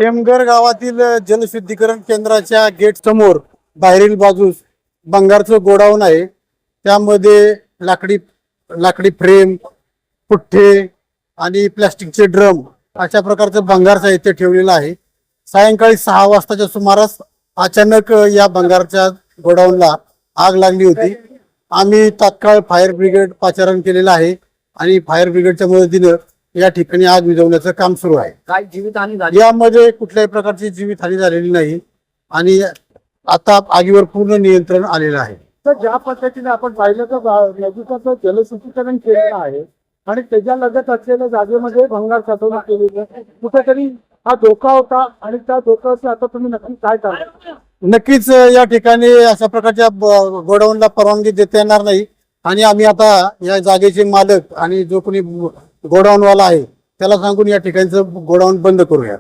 टेमघर गावातील जलशुद्धीकरण केंद्राच्या गेट समोर बाहेरील बाजूस भंगारचं गोडाऊन आहे. त्यामध्ये लाकडी फ्रेम, पुठ्ठे आणि प्लास्टिकचे ड्रम अशा प्रकारचं भंगार साहित्य ठेवलेलं आहे. सायंकाळी 6 वाजताच्या सुमारास अचानक या भंगारच्या गोडाऊनला आग लागली होती. आम्ही तात्काळ फायर ब्रिगेड पाचारण केलेलं आहे आणि फायर ब्रिगेडच्या मदतीनं या ठिकाणी आग विझवण्याचं काम सुरू आहे. काय जीवितहानी झाली? यामध्ये कुठल्याही प्रकारची जीवितहानी झालेली नाही आणि आता आगीवर पूर्ण नियंत्रण आलेलं आहे. तर ज्या पद्धतीने आपण पाहिलं तर नदीचं जलशुद्धीकरण केलेलं आहे आणि त्याच्या लगत असलेल्या जागेमध्ये भंगार साठवणूक केलेली आहे. कुठेतरी हा धोका होता आणि त्या धोक्याचं आता तुम्ही नक्की काय करता? नक्कीच या ठिकाणी अशा प्रकारच्या गोडाऊनला परवानगी देता येणार नाही आणि आम्ही आता या जागेचे मालक आणि जो कोणी गोडाऊनवाला आहे त्याला सांगून या ठिकाणचं गोडाऊन बंद करूया.